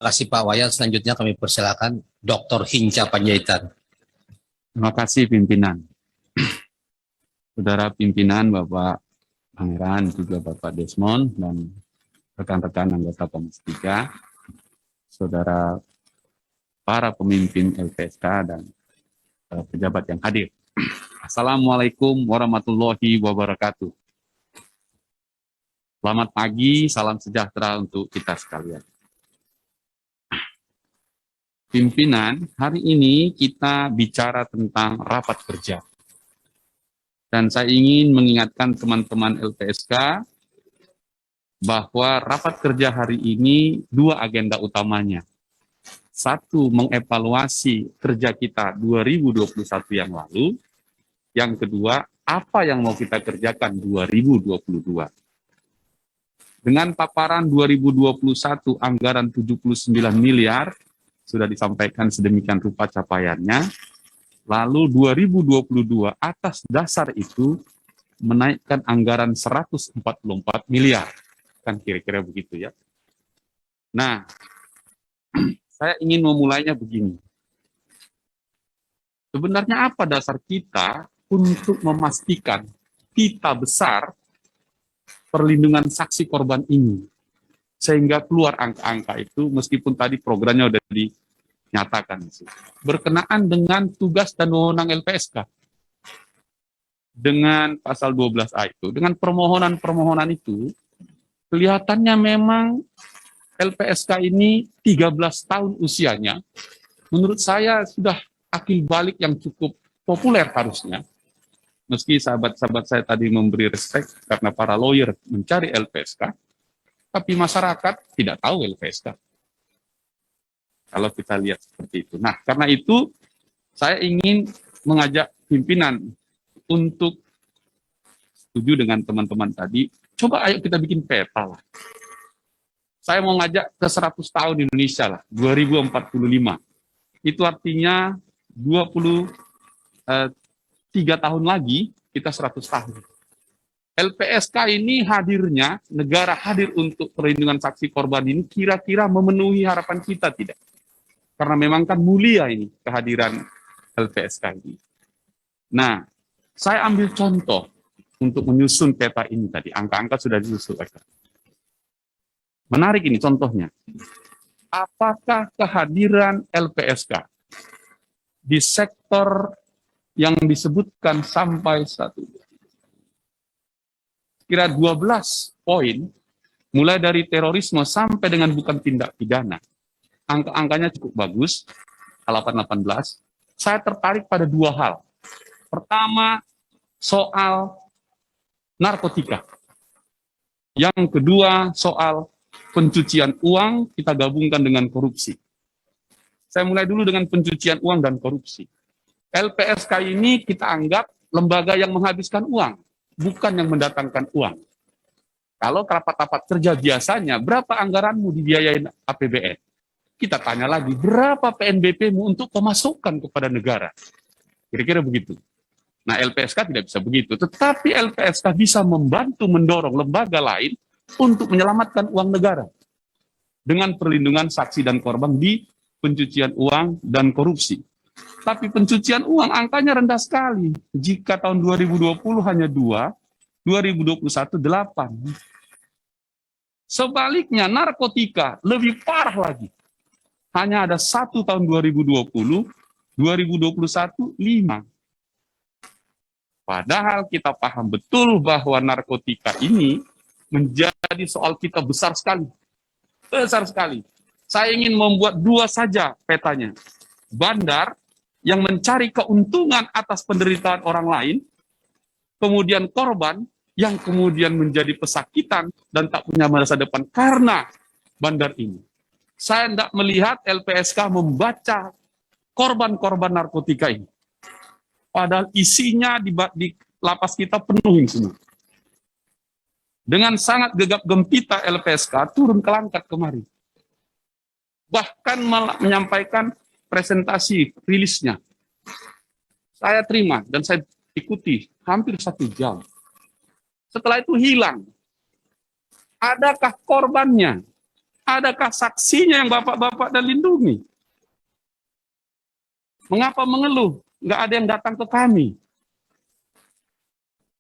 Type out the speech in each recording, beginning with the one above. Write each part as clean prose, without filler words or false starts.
Terima kasih Pak Wayan. Selanjutnya kami persilakan Dr. Hinca Panjaitan. Terima kasih pimpinan. Saudara pimpinan, Bapak Pangeran, juga Bapak Desmond, dan rekan-rekan anggota Komisi 3, saudara para pemimpin LPSK dan pejabat yang hadir. Assalamualaikum warahmatullahi wabarakatuh. Selamat pagi, salam sejahtera untuk kita sekalian. Pimpinan, hari ini kita bicara tentang rapat kerja. Dan saya ingin mengingatkan teman-teman LPSK bahwa rapat kerja hari ini dua agenda utamanya. Satu, mengevaluasi kerja kita 2021 yang lalu. Yang kedua, apa yang mau kita kerjakan 2022. Dengan paparan 2021 anggaran 79 miliar, sudah disampaikan sedemikian rupa capaiannya. Lalu 2022 atas dasar itu menaikkan anggaran 144 miliar. Kan kira-kira begitu ya. Nah, saya ingin memulainya begini. Sebenarnya apa dasar kita untuk memastikan kita besar perlindungan saksi korban ini? Sehingga keluar angka-angka itu, meskipun tadi programnya sudah dinyatakan. Berkenaan dengan tugas dan wewenang LPSK. Dengan pasal 12A itu, dengan permohonan-permohonan itu, kelihatannya memang LPSK ini 13 tahun usianya, menurut saya sudah akil balik yang cukup populer harusnya. Meski sahabat-sahabat saya tadi memberi respect karena para lawyer mencari LPSK, tapi masyarakat tidak tahu LPSK. Kalau kita lihat seperti itu. Nah, karena itu saya ingin mengajak pimpinan untuk setuju dengan teman-teman tadi. Coba ayo kita bikin peta lah. Saya mau ngajak ke 100 tahun Indonesia lah, 2045. Itu artinya 23 tahun lagi kita 100 tahun. LPSK ini hadirnya, negara hadir untuk perlindungan saksi korban ini kira-kira memenuhi harapan kita tidak? Karena memang kan mulia ini kehadiran LPSK ini. Nah, saya ambil contoh untuk menyusun peta ini tadi. Angka-angka sudah disusun. Menarik ini contohnya. Apakah kehadiran LPSK di sektor yang disebutkan sampai satu kira 12 poin, mulai dari terorisme sampai dengan bukan tindak pidana. Angka-angkanya cukup bagus, 818. Saya tertarik pada dua hal. Pertama, soal narkotika. Yang kedua, soal pencucian uang, kita gabungkan dengan korupsi. Saya mulai dulu dengan pencucian uang dan korupsi. LPSK ini kita anggap lembaga yang menghabiskan uang, bukan yang mendatangkan uang. Kalau rapat-rapat kerja biasanya, berapa anggaranmu dibiayain APBN? Kita tanya lagi, berapa PNBP-mu untuk pemasukan kepada negara? Kira-kira begitu. Nah, LPSK tidak bisa begitu. Tetapi LPSK bisa membantu mendorong lembaga lain untuk menyelamatkan uang negara. Dengan perlindungan saksi dan korban di pencucian uang dan korupsi. Tapi pencucian uang angkanya rendah sekali. Jika tahun 2020 hanya 2, 2021 8. Sebaliknya narkotika lebih parah lagi. Hanya ada 1 tahun 2020, 2021 5. Padahal kita paham betul bahwa narkotika ini menjadi soal kita besar sekali. Besar sekali. Saya ingin membuat dua saja petanya. Bandar yang mencari keuntungan atas penderitaan orang lain, kemudian korban yang kemudian menjadi pesakitan dan tak punya masa depan karena bandar ini. Saya tidak melihat LPSK membaca korban-korban narkotika ini. Padahal isinya di lapas kita penuh semua. Dengan sangat gegap gempita LPSK turun ke Langkat kemarin. Bahkan menyampaikan presentasi rilisnya. Saya terima dan saya ikuti hampir 1 jam. Setelah itu hilang. Adakah korbannya? Adakah saksinya yang bapak-bapak dan lindungi? Mengapa mengeluh? Nggak ada yang datang ke kami.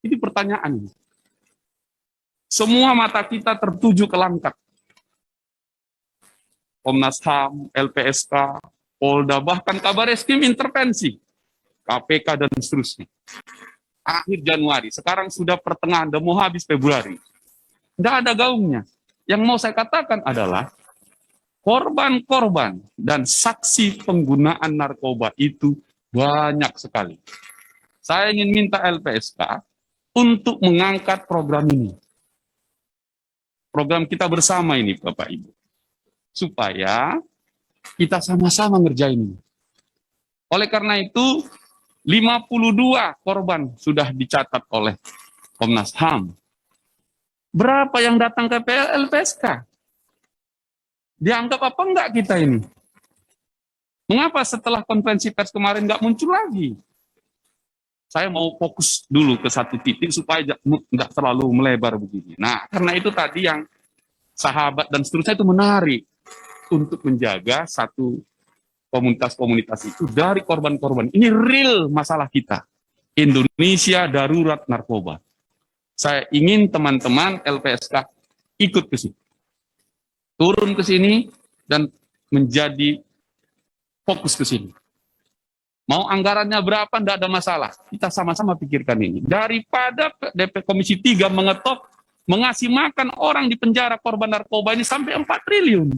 Ini pertanyaan. Semua mata kita tertuju ke Langkat. Komnas HAM, LPSK, Polda, bahkan Kabar Eskrim intervensi. KPK dan seterusnya. Akhir Januari, sekarang sudah pertengahan, udah mau habis Februari. Nggak ada gaungnya. Yang mau saya katakan adalah korban-korban dan saksi penggunaan narkoba itu banyak sekali. Saya ingin minta LPSK untuk mengangkat program ini. Program kita bersama ini, Bapak Ibu. Supaya kita sama-sama ngerjain ini. Oleh karena itu, 52 korban sudah dicatat oleh Komnas HAM. Berapa yang datang ke LPSK? Dianggap apa enggak kita ini? Mengapa setelah konferensi pers kemarin enggak muncul lagi? Saya mau fokus dulu ke satu titik supaya enggak terlalu melebar begini. Nah, karena itu tadi yang sahabat dan seterusnya itu menarik untuk menjaga satu komunitas-komunitas itu dari korban-korban. Ini real masalah kita. Indonesia darurat narkoba. Saya ingin teman-teman LPSK ikut ke sini. Turun ke sini dan menjadi fokus ke sini. Mau anggarannya berapa, enggak ada masalah. Kita sama-sama pikirkan ini. Daripada DP Komisi 3 mengetok, mengasih makan orang di penjara korban narkoba ini sampai 4 triliun.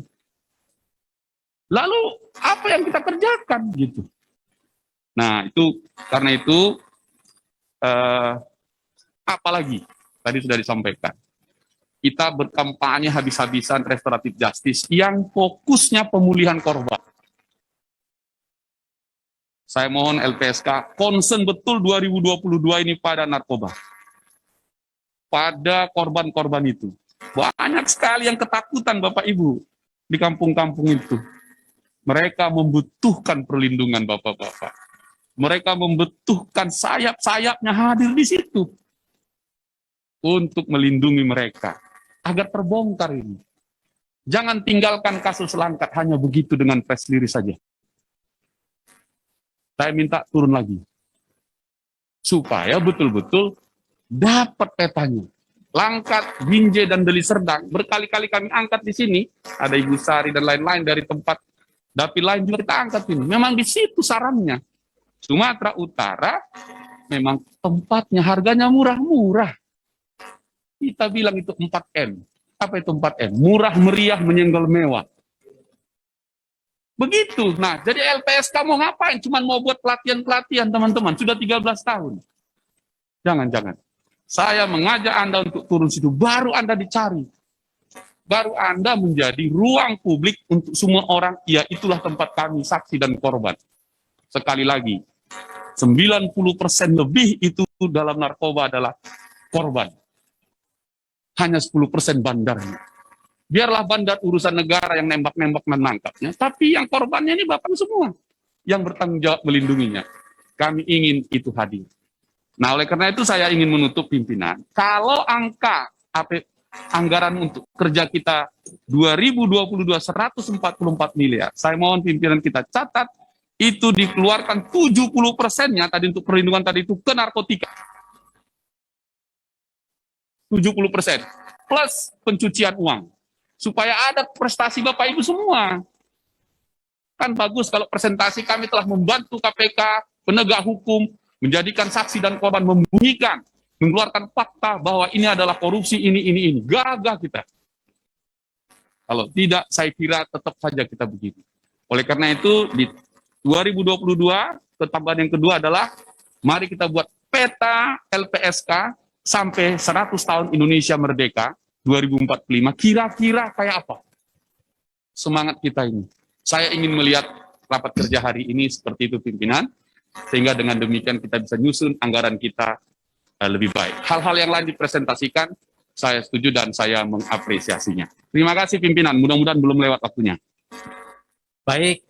Lalu apa yang kita kerjakan gitu? Nah itu karena itu apalagi tadi sudah disampaikan. Kita berkampanye habis-habisan restoratif justice yang fokusnya pemulihan korban. Saya mohon LPSK concern betul 2022 ini pada narkoba. Pada korban-korban itu. Banyak sekali yang ketakutan Bapak Ibu di kampung-kampung itu. Mereka membutuhkan perlindungan Bapak-Bapak. Mereka membutuhkan sayap-sayapnya hadir di situ. Untuk melindungi mereka. Agar terbongkar ini. Jangan tinggalkan kasus Langkat hanya begitu dengan press release saja. Saya minta turun lagi. Supaya betul-betul dapat petanya. Langkat, Binjai, dan Deli Serdang berkali-kali kami angkat di sini. Ada Ibu Sari dan lain-lain dari tempat dapil lain juga kita angkat ini. Memang di situ sarannya. Sumatera Utara memang tempatnya harganya murah-murah. Kita bilang itu 4M. Apa itu 4M? Murah, meriah, menyenggol mewah. Begitu. Nah, jadi LPSK mau ngapain? Cuman mau buat pelatihan-pelatihan, teman-teman. Sudah 13 tahun. Jangan-jangan. Saya mengajak Anda untuk turun situ. Baru Anda dicari. Baru Anda menjadi ruang publik untuk semua orang. Ya, itulah tempat kami, saksi dan korban. Sekali lagi, 90% lebih itu dalam narkoba adalah korban. Hanya 10% bandarnya. Biarlah bandar urusan negara yang nembak-nembak menangkapnya, tapi yang korbannya ini Bapak semua yang bertanggung jawab melindunginya. Kami ingin itu hadir. Nah, oleh karena itu saya ingin menutup pimpinan. Kalau angka anggaran untuk kerja kita 2022 144 miliar, saya mohon pimpinan kita catat itu dikeluarkan 70%-nya tadi untuk perlindungan tadi itu ke narkotika. 70% plus pencucian uang. Supaya ada prestasi Bapak Ibu semua. Kan bagus kalau presentasi kami telah membantu KPK, penegak hukum, menjadikan saksi dan korban membunyikan, mengeluarkan fakta bahwa ini adalah korupsi, ini. Gagah kita. Kalau tidak, saya kira tetap saja kita begitu. Oleh karena itu, di 2022, tambahan yang kedua adalah, mari kita buat peta LPSK, sampai 100 tahun Indonesia merdeka, 2045, kira-kira kayak apa? Semangat kita ini. Saya ingin melihat rapat kerja hari ini seperti itu pimpinan, sehingga dengan demikian kita bisa nyusun anggaran kita lebih baik. Hal-hal yang lain dipresentasikan, saya setuju dan saya mengapresiasinya. Terima kasih pimpinan, mudah-mudahan belum lewat waktunya. Baik,